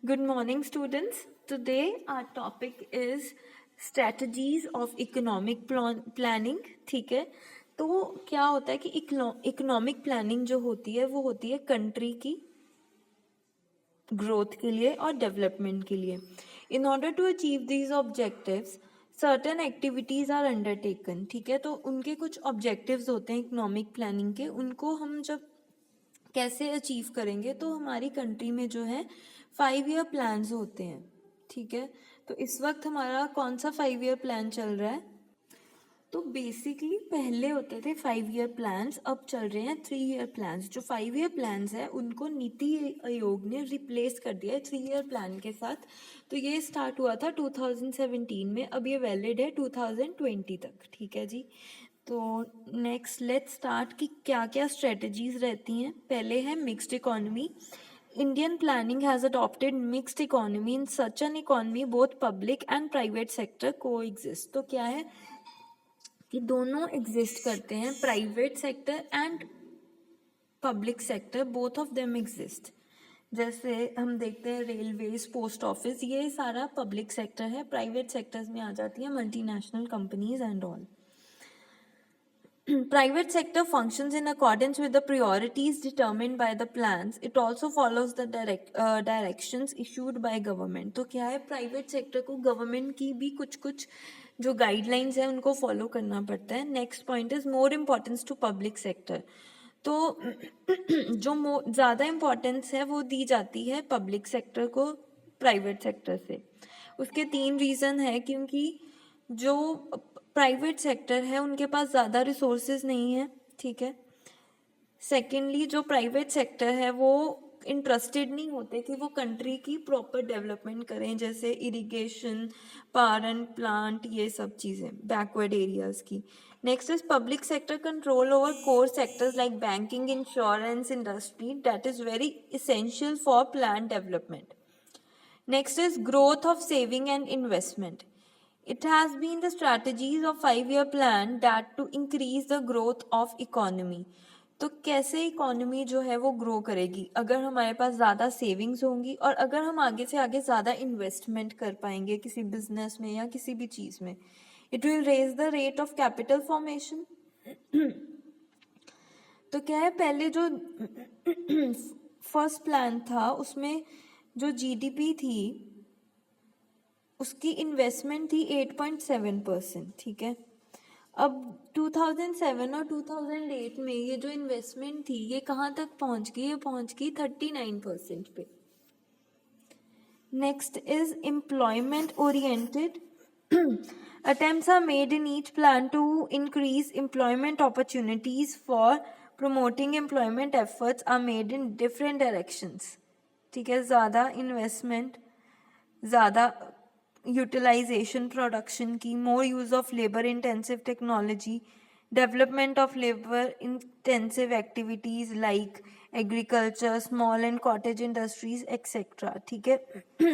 Good morning, students. Today our topic is strategies of economic planning. ठीक है, तो क्या होता है कि इकोनॉमिक प्लानिंग जो होती है वो होती है कंट्री की ग्रोथ के लिए और डेवलपमेंट के लिए. In order to achieve these objectives certain activities are undertaken. ठीक है, तो उनके कुछ ऑब्जेक्टिव्स होते हैं इकोनॉमिक प्लानिंग के, उनको हम जब कैसे अचीव करेंगे तो हमारी कंट्री में जो है 5 ईयर प्लान्स होते हैं. ठीक है, तो इस वक्त हमारा कौन सा 5 ईयर प्लान चल रहा है? तो बेसिकली पहले होते थे 5 ईयर प्लान्स, अब चल रहे हैं 3 ईयर प्लान्स. जो 5 ईयर प्लान्स है उनको नीति आयोग ने रिप्लेस कर दिया है 3 ईयर प्लान के साथ. तो ये स्टार्ट हुआ था 2017 में, अब ये वैलिड है 2020 तक. ठीक है जी, तो नेक्स्ट लेट्स स्टार्ट कि क्या क्या स्ट्रेटजीज रहती हैं. पहले है mixed economy. Indian planning has adopted mixed economy. In such an economy both public and private sector को एग्जिस्ट. तो क्या है कि दोनों एग्जिस्ट करते हैं, private sector and public sector, both of them exist. जैसे हम देखते हैं रेलवेज, पोस्ट ऑफिस, ये सारा पब्लिक सेक्टर है. प्राइवेट सेक्टर्स में आ जाती है multinational companies and all. Private sector functions in accordance with the priorities determined by the plans. It also follows the directions issued by government. तो क्या है, private sector को गवर्नमेंट की भी कुछ कुछ जो गाइडलाइंस है उनको फॉलो करना पड़ता है. Next point is more importance to public sector. तो जो ज़्यादा इम्पोर्टेंस है वो दी जाती है पब्लिक सेक्टर को प्राइवेट सेक्टर से. उसके 3 रीज़न है, क्योंकि जो प्राइवेट सेक्टर है उनके पास ज़्यादा रिसोर्सेज नहीं है. ठीक है, सेकेंडली जो प्राइवेट सेक्टर है वो इंटरेस्टेड नहीं होते कि वो कंट्री की प्रॉपर डेवलपमेंट करें, जैसे इरिगेशन, पावर एंड प्लांट, ये सब चीज़ें बैकवर्ड एरियाज़ की. Next is public sector control over core sectors like banking, insurance, industry, that is very essential for plan development. Next is growth of saving and investment. It has been the strategies of 5 year plan that to increase the growth of economy. तो कैसे economy जो है वो grow करेगी? अगर हमारे पास ज़्यादा savings होंगी और अगर हम आगे से आगे ज़्यादा इन्वेस्टमेंट कर पाएंगे किसी बिजनेस में या किसी भी चीज़ में. It will raise the rate of capital formation. तो क्या है, पहले जो फर्स्ट प्लान था उसमें जो जीडीपी थी उसकी इन्वेस्टमेंट थी 8.7%. ठीक है, अब 2007 और 2008 में ये जो इन्वेस्टमेंट थी ये कहाँ तक पहुँच गई? ये पहुँच गई 39% पे. Next is employment oriented. attempts are made in each plan to increase employment opportunities. For promoting employment efforts are made in different directions. ठीक है, ज़्यादा इन्वेस्टमेंट, ज़्यादा यूटिलाइजेशन प्रोडक्शन की, more use of labour intensive technology, development of labour intensive activities like agriculture, small and cottage industries etcetera. ठीक है,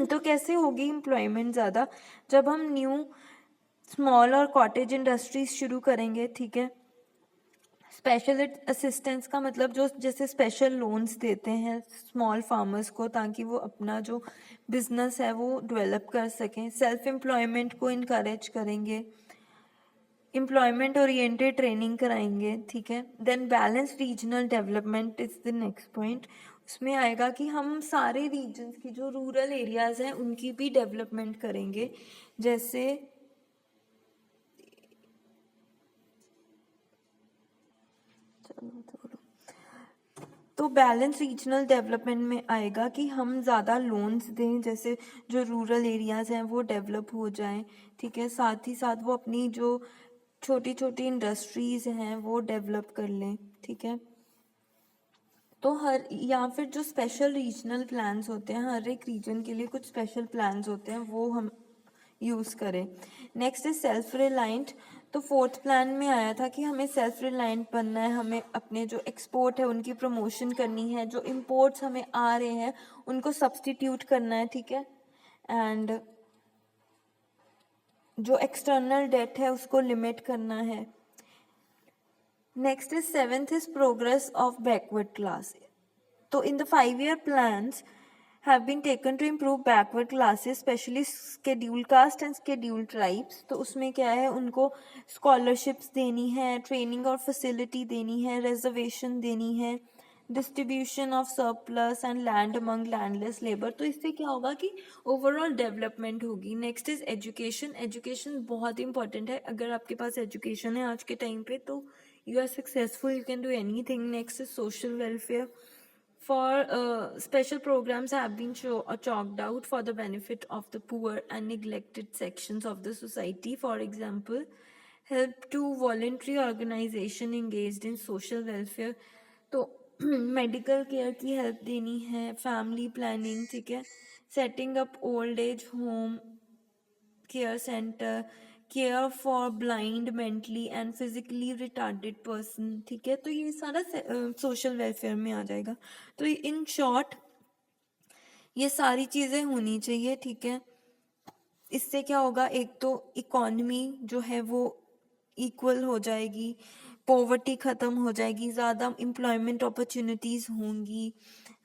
तो कैसे होगी एम्प्लॉयमेंट ज़्यादा? जब हम न्यू स्मॉल और कॉटेज इंडस्ट्रीज शुरू करेंगे. ठीक है, स्पेशल असिस्टेंस का मतलब जो जैसे स्पेशल लोन्स देते हैं स्मॉल फार्मर्स को ताकि वो अपना जो बिजनेस है वो डेवलप कर सकें. सेल्फ एम्प्लॉयमेंट को इनकरेज करेंगे, एम्प्लॉयमेंट ओरिएंटेड ट्रेनिंग कराएंगे. ठीक है, then balance regional development is the next point. उसमें आएगा कि हम सारे रीजन्स की जो रूरल एरियाज हैं उनकी भी डेवलपमेंट करेंगे. जैसे तो बैलेंस रीजनल डेवलपमेंट में आएगा कि हम ज़्यादा लोन्स दें, जैसे जो रूरल एरियाज़ हैं वो डेवलप हो जाएं. ठीक है, साथ ही साथ वो अपनी जो छोटी छोटी इंडस्ट्रीज़ हैं वो डेवलप कर लें. ठीक है, तो हर या फिर जो स्पेशल रीजनल प्लान्स होते हैं, हर एक रीजन के लिए कुछ स्पेशल प्लान्स होते हैं, वो हम यूज़ करें. Next is self reliant. तो 4th प्लान में आया था कि हमें सेल्फ रिलायंट बनना है, हमें अपने जो एक्सपोर्ट है उनकी प्रमोशन करनी है, जो इम्पोर्ट्स हमें आ रहे हैं उनको सब्सटीट्यूट करना है. ठीक है, एंड जो एक्सटर्नल डेट है उसको लिमिट करना है. Next is 7th is progress of backward class. तो in the 5 year plans have been taken to improve backward classes, especially scheduled caste and scheduled tribes. तो उसमें क्या है, उनको scholarships देनी है, training और facility देनी है, reservation देनी है, distribution of surplus and land among landless labour. तो इससे क्या होगा कि ओवरऑल डेवलपमेंट होगी. Next is education. एजुकेशन बहुत इंपॉर्टेंट है. अगर आपके पास एजुकेशन है आज के टाइम पे तो you are successful, you can do anything. Next is social welfare. Special programs have been chalked out for the benefit of the poor and neglected sections of the society. For example, help to voluntary organization engaged in social welfare. तो medical care की help देनी है, family planning, ठीक है, setting up old age home care centre, care for blind, mentally and physically retarded person, ठीक है. तो ये सारा सोशल वेलफेयर में आ जाएगा. तो इन शॉर्ट ये सारी चीज़ें होनी चाहिए, ठीक है. इससे क्या होगा, एक तो इकॉनमी जो है वो इक्वल हो जाएगी, पॉवर्टी ख़त्म हो जाएगी, ज़्यादा एम्प्लॉयमेंट अपॉर्चुनिटीज़ होंगी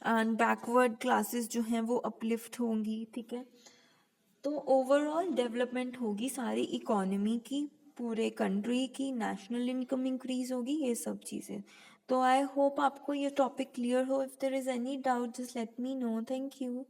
एंड बैकवर्ड क्लासेस जो हैं वो अपलिफ्ट होंगी, ठीक है. तो ओवरऑल डेवलपमेंट होगी सारी इकोनॉमी की, पूरे कंट्री की, नेशनल इनकम इंक्रीज होगी, ये सब चीज़ें. तो आई होप आपको ये टॉपिक क्लियर हो. If there is any doubt just let me know. Thank you.